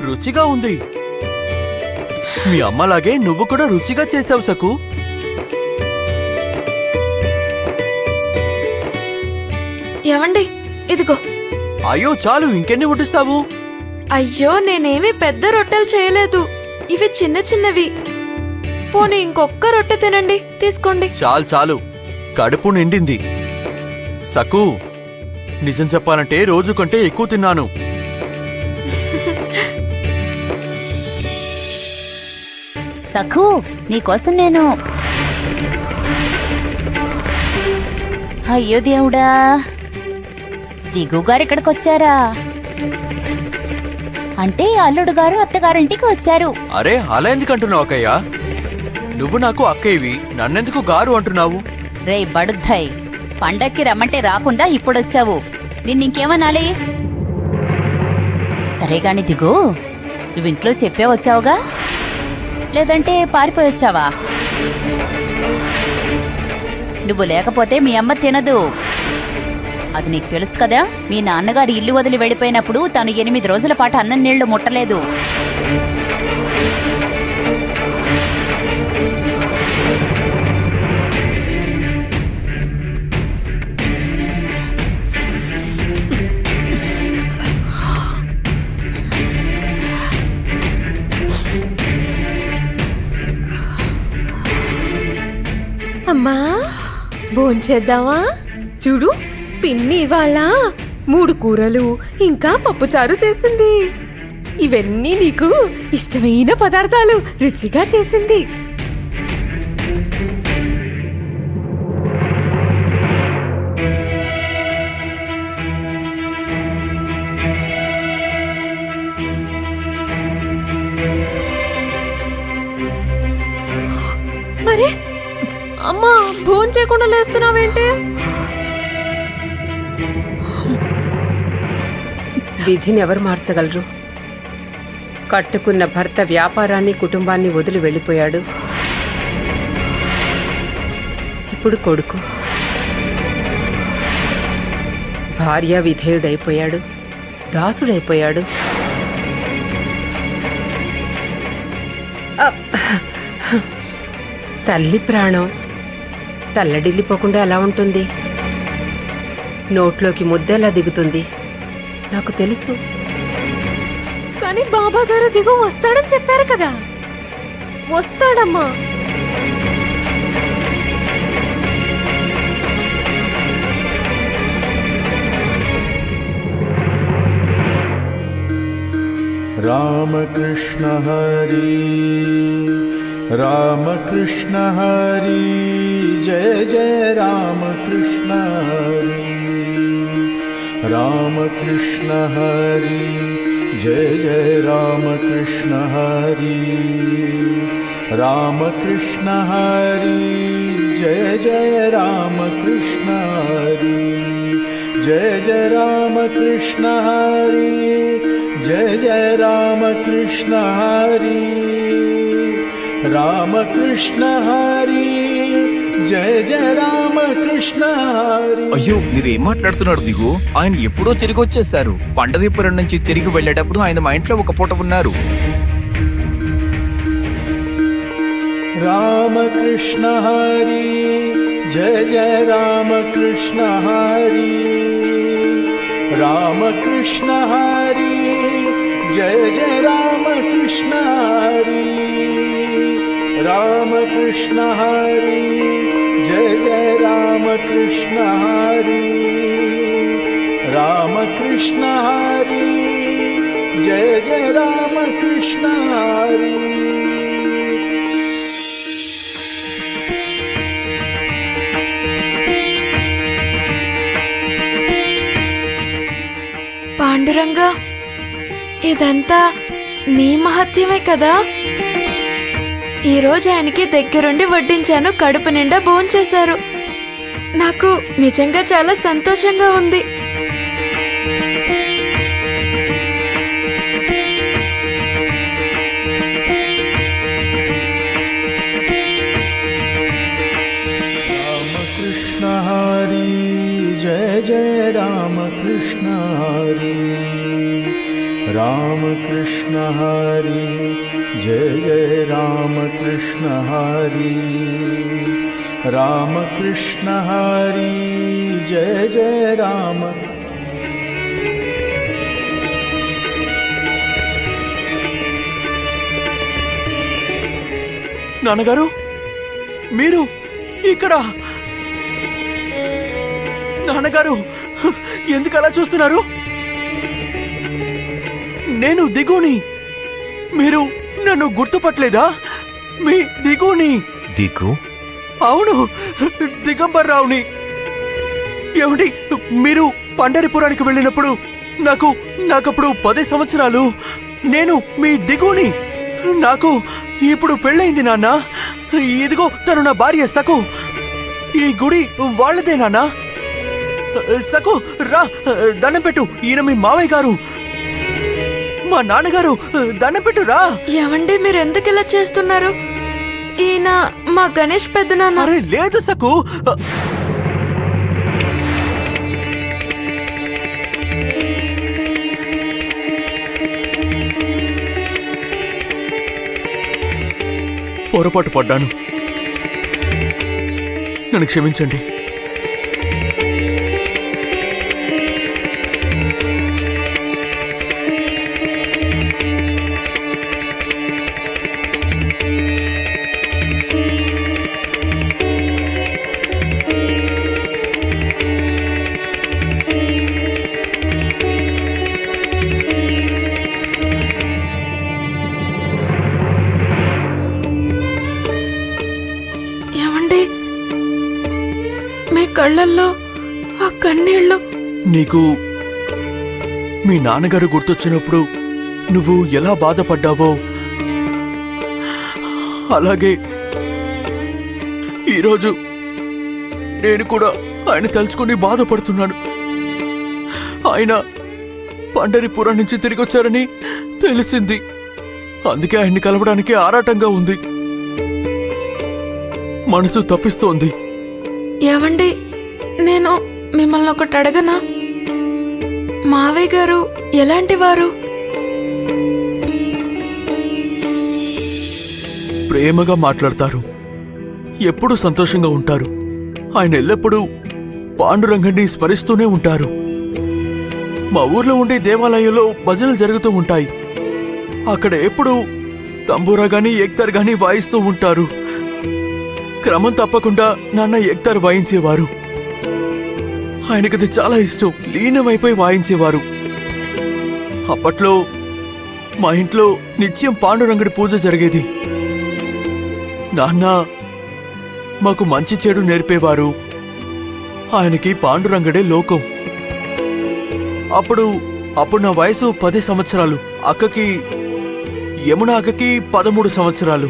రుచిగా ఉంది. మీ అమ్మలాగే నువ్వు కూడా రుచిగా చేసావు సకు. ఏవండి, ఇదిగో. అయ్యో చాలు, ఇంకెన్ని వడ్డిస్తావు? అయ్యో, నేనేమి పెద్ద రొట్టెలు చేయలేదు, ఇవి చిన్న చిన్నవి. పోనీ ఇంకొక్క రొట్టె తినండి, తీసుకోండి. చాలు చాలు, కడుపు నిండింది. సకు, నిజం చెప్పాలంటే రోజు కంటే ఎక్కువ తిన్నాను. సఖు, నీకోసం నేను. అయ్యో దేవుడా, దిగుగారు ఇక్కడికొచ్చారా? అంటే అల్లుడు గారు అత్తగారింటికి వచ్చారు. అరే, అలా ఎందుకంటున్నావు అక్కయ్యా? నువ్వు నాకు అక్కయ్యవి, నన్నెందుకు గారు అంటున్నావు? రే బడుద్దాయ్, పండక్కి రమ్మంటే రాకుండా ఇప్పుడొచ్చావు. నిన్నింకేమనాలి? సరే గాని దిగు, నువ్వింట్లో చెప్పే వచ్చావుగా, లేదంటే పారిపోయి వచ్చావా? నువ్వు లేకపోతే మీ అమ్మ తినదు, అది నీకు తెలుసు కదా. మీ నాన్నగారు ఇల్లు వదిలి వెళ్ళిపోయినప్పుడు తను 8 రోజుల పాటు అన్నం నీళ్లు ముట్టలేదు. అమ్మా, భోంచేద్దామా? చూడు, పిన్ని ఇవాళ 3 కూరలు ఇంకా పప్పుచారు చేసింది. ఇవన్నీ నీకు ఇష్టమైన పదార్థాలు రుచిగా చేసింది. అరే అమ్మా, భోంచేయకుండా లేస్తున్నావేంటి? విధిని ఎవరు మార్చగలరు? కట్టుకున్న భర్త వ్యాపారాన్ని కుటుంబాన్ని వదిలి వెళ్ళిపోయాడు. ఇప్పుడు కొడుకు భార్య విధేయుడైపోయాడు, దాసుడైపోయాడు. తల్లి ప్రాణం తల్లడిల్లిపోకుండా ఎలా ఉంటుంది? నోట్లోకి ముద్దెలా దిగుతుంది నాకు తెలుసు. కానీ బాబా గారు దిగు వస్తాడని చెప్పారు కదా. వస్తాడమ్మా. రామకృష్ణ హరి రామకృష్ణ హరి, జయ జయ రామకృష్ణ హరి రామకృష్ణ హరి, జయ జయ రామకృష్ణ హరి రామకృష్ణ హరి, జయ జయ రామకృష్ణ హరి జయ జయ రామకృష్ణ హరి, జయ జయ రామకృష్ణ హరి రామకృష్ణ హరి, జయ జయ రామకృష్ణ హరి. అయ్యో, మీరేం మాట్లాడుతున్నారు దిగు? ఆయన ఎప్పుడో తిరిగి వచ్చేసారు. పండదీపురం నుంచి తిరిగి వెళ్ళేటప్పుడు ఆయన మా ఇంట్లో ఒక పూట ఉన్నారు. రామకృష్ణ హరి, జయ జయ రామకృష్ణ హరి రామకృష్ణ హరి, జయ జయ రామకృష్ణ హరి రామకృష్ణ హరి, జయ జయ రామకృష్ణ హరి రామకృష్ణ హరి, జయ జయ రామకృష్ణ హరి. పాండురంగా, ఇదంతా నీ మహత్యమే కదా. ఈరోజు ఆయనకి దగ్గరుండి వడ్డించాను, కడుపు నిండా భోంచేశారు. నాకు నిజంగా చాలా సంతోషంగా ఉంది. రామకృష్ణ హరి, జయ జయ రామకృష్ణ హరి रामकृष्ण हरि जय जय रामकृष्ण हरि रामकृष्ण हरि जय जय राम నాన్నగారు మీరు ఇక్కడ నాన్నగారు ఎందుకు అలా చూస్తున్నారు? నేను దిగుని. మీరు నన్ను గుర్తుపట్టలేదా? మీ దిగుని. దిగు అవును, దిగంబర్రావుని. ఏమిటి, మీరు పండరిపురానికి వెళ్ళినప్పుడు నాకప్పుడు 10 సంవత్సరాలు. నేను మీ దిగుని. నాకు ఇప్పుడు పెళ్ళయింది నాన్న. ఇదిగో తను నా భార్య సకు. ఈ గుడి వాళ్ళదే నాన్న. సకు రా, దండం పెట్టు. ఈయన మీ మావయ్య గారు, మా నాన్నగారు. దండం పెట్టు రా. ఏమండి మీరు ఎందుకు ఇలా చేస్తున్నారు? ఈయన మా గణేష్ పెద్దనాన్న. అరే లేదు సకు. పొరపాటు పడ్డాను, నన్ను క్షమించండి. ఏమండి మీ కళ్ళల్లో ఆ కన్నీళ్ళు. నీకు మీ నాన్నగారు గుర్తొచ్చినప్పుడు నువ్వు ఎలా బాధపడ్డావో అలాగే ఈరోజు నేను కూడా ఆయన తలుచుకుని బాధపడుతున్నాను. ఆయన పండరిపురం నుంచి తిరిగొచ్చారని తెలిసింది. అందుకే ఆయన్ని కలవడానికి ఆరాటంగా ఉంది. మనసు తప్పిస్తోంది. ఏవండి నేను మిమ్మల్ని ఒకటి అడగనా? మావయ్య గారు ఎలాంటి వారు? ప్రేమగా మాట్లాడతారు, ఎప్పుడూ సంతోషంగా ఉంటారు. ఆయన ఎల్లప్పుడూ పాండురంగన్ని స్మరిస్తూనే ఉంటారు. మా ఊర్లో ఉండే దేవాలయంలో భజనలు జరుగుతూ ఉంటాయి. అక్కడ ఎప్పుడూ తంబూరా గాని ఎక్తార్ గాని వాయిస్తూ ఉంటారు. క్రమం తప్పకుండా నాన్న ఎక్తార్ వాయించేవారు. ఆయనకది చాలా ఇష్టం. లీనమైపోయి వాయించేవారు. అప్పట్లో మా ఇంట్లో నిత్యం పాండురంగడి పూజ జరిగేది. నాన్న మాకు మంచి చెడు నేర్పేవారు. ఆయనకి పాండురంగడే లోకం. అప్పుడు నా వయసు 10 సంవత్సరాలు. యమున అక్కకి 13 సంవత్సరాలు.